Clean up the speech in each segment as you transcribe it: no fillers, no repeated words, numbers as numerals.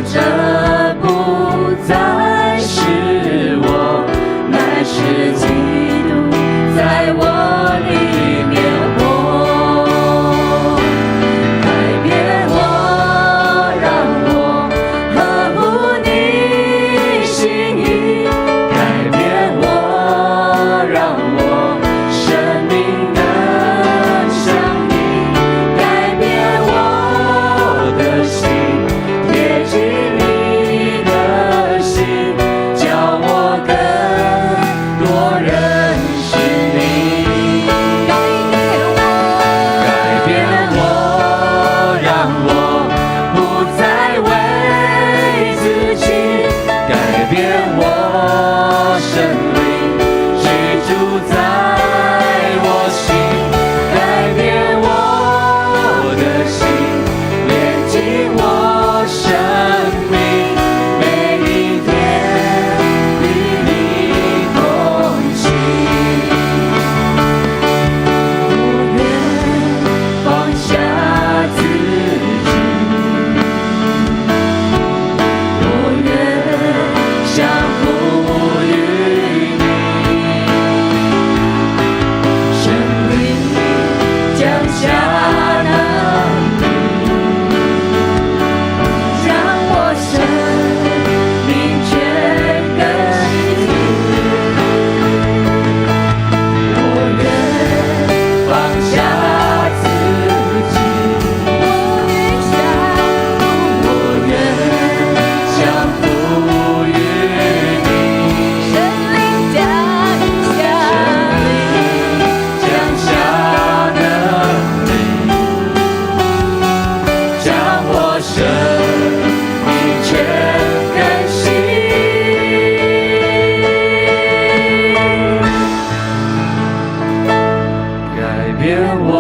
这不再是我，乃是基督在我里面活，改变我，让我合乎你心意，改变我，让我生命能像你，改变我的心，贴近你的心，叫我更多认识你。改变我，让我不再为自己，改变我生命居住在我心，改变我的心，连进我生命，每一天与你同行。我愿放下自己，我愿降服于你，神灵降下能力，让我生命全更新。我愿放下自己，我愿降服于你，神灵降下能力，将我生命全更新。改变我，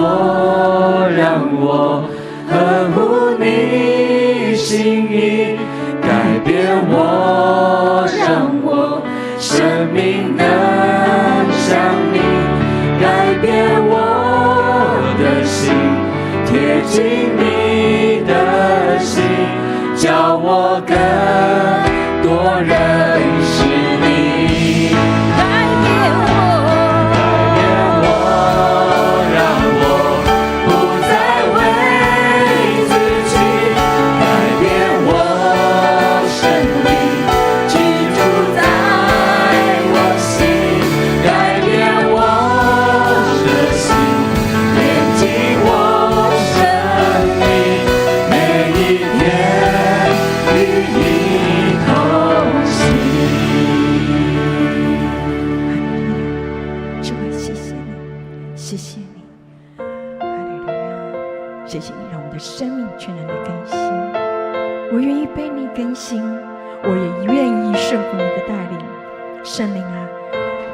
让我合乎你心意，改变我，让我生命能像你，改变我的心，贴近你的心，叫我更多认识你。改变我，让我不再为自己，改变我生命居住在我心，改变我的心，连进我生命，每一天与你同行。主啊，谢谢你，谢谢你，哈利路亚！谢谢你让我的生命全然的更新。我愿意被你更新，我也愿意顺服你的带领。圣灵啊，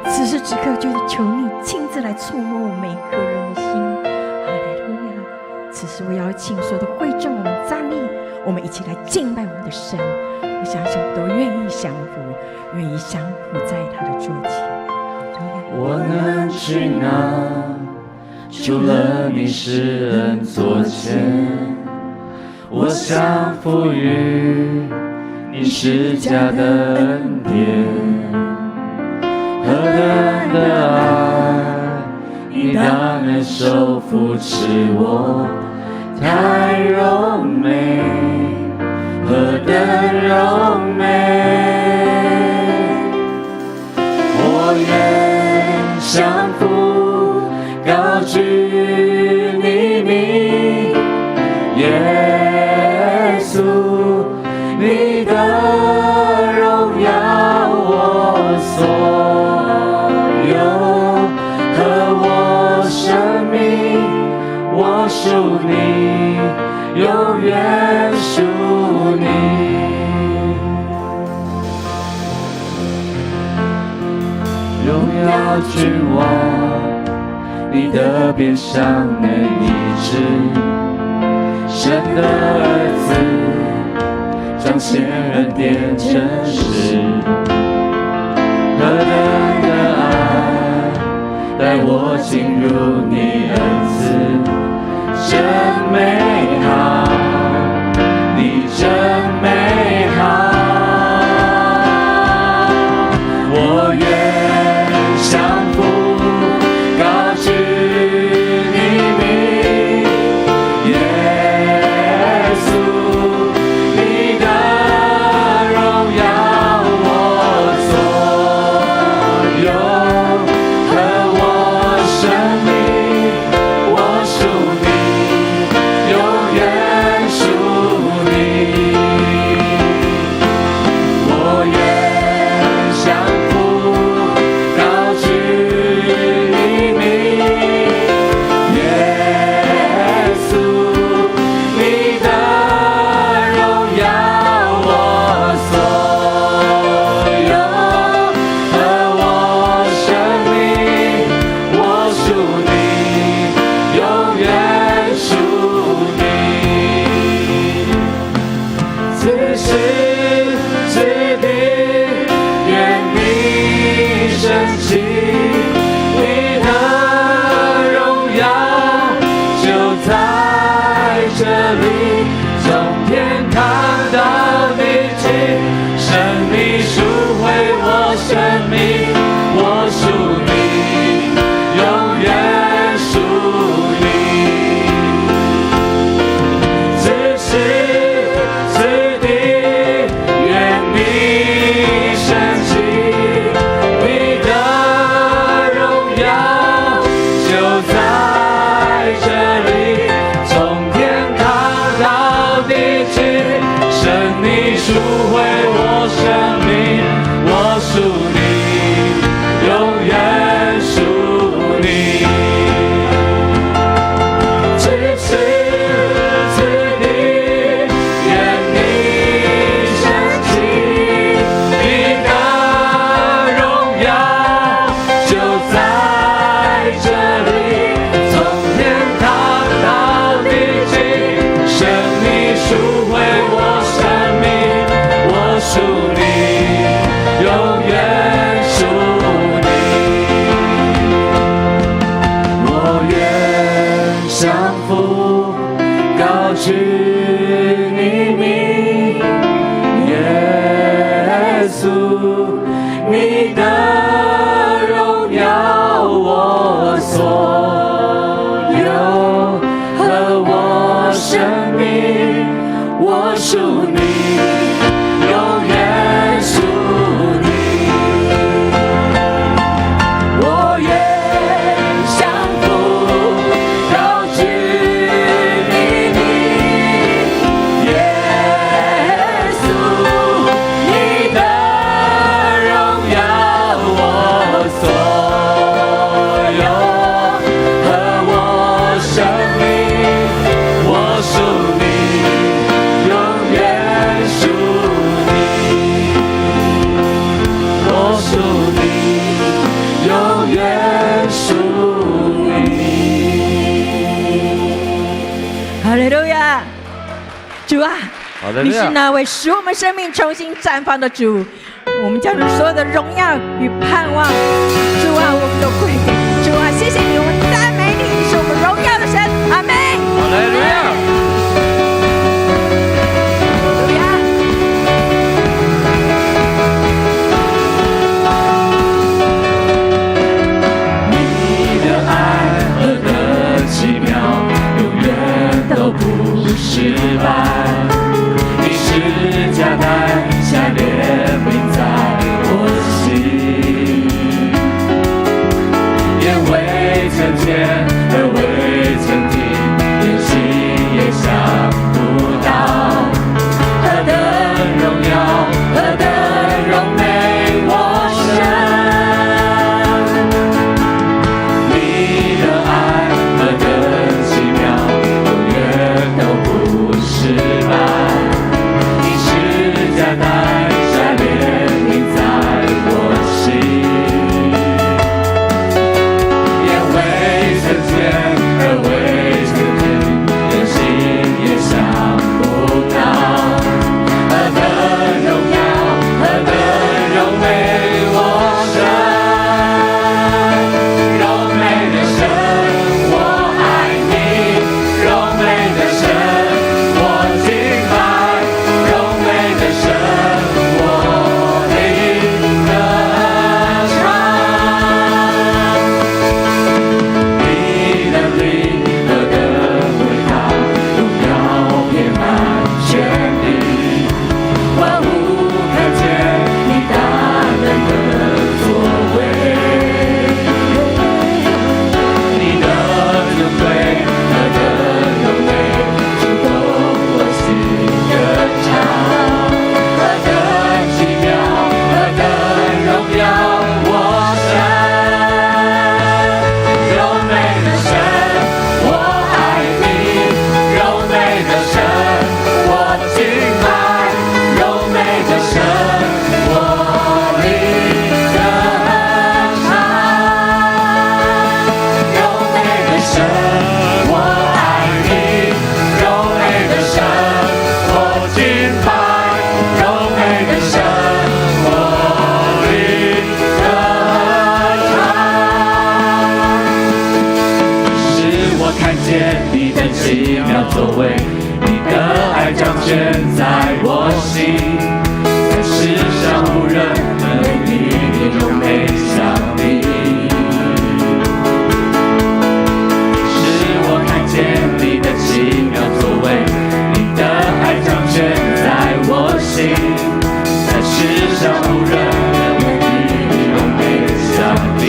此时此刻就是求你亲自来触摸我们每个人的心。哈利路亚！此时我邀请所有的会众，我们站立，我们一起来敬拜我们的神。我相信我们都愿意降服，愿意降服在他的座前。我能去哪？除了你施恩座前，我降服于你施加的恩典。何等的爱，你大能手扶持我，太柔美，何等柔美。我愿降服，高举你名，耶稣，你的荣耀我所有，和我生命，我属你，永远属你。荣耀君王，你的鞭伤能医治，神的儿子彰显恩典真实，何等的爱带我进入你恩赐，真美好，你真美此时此地，愿你升起，你的荣耀就在这里，从天堂到地极，神你赎回我生命，我属你，永远属你。此时此地，愿你升起，你的荣耀就在这里，从天堂到地极，神你赎回我生命，我属你，永远属你。此时此地，愿你升起，你的荣耀就在这里，从天堂到地极，神你赎回我生命，我属你，永远属你。我愿降服，高举你名，耶稣，你的荣耀我所有，和我生命，我属你，永远属你。我愿降服，高举你名，耶稣，你的荣耀我所有，和我生命，我属你，永远属你，我属你，永远属你。哈利路亚！主啊，好的，你是那位使我们生命重新绽放的主，我们将所有的荣耀与盼望，主啊，我们都归给你。主啊，谢谢你，我们赞美你，你是我们荣耀的神。阿门。哈利路亚。路亚。你的爱何等奇妙，永远都不失败。你是加带下怜悯在我心，心，在世上无人能与你荣美相比。使我看见你的奇妙作为，你的爱掌权在我心，在世上无人能与你荣美相比。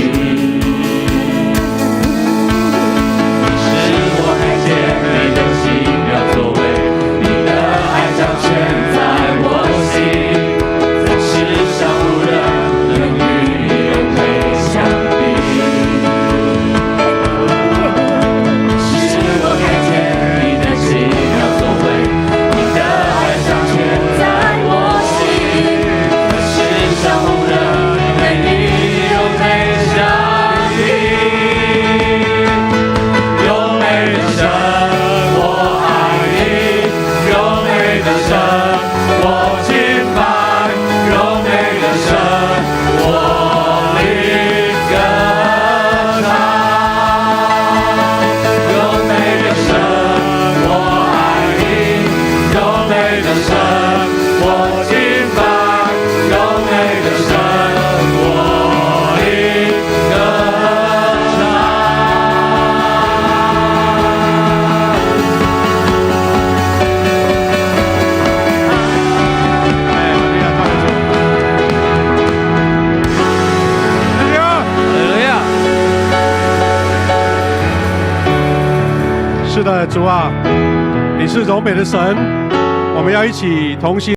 是的，主啊，你是柔美的神，我们要一起同心。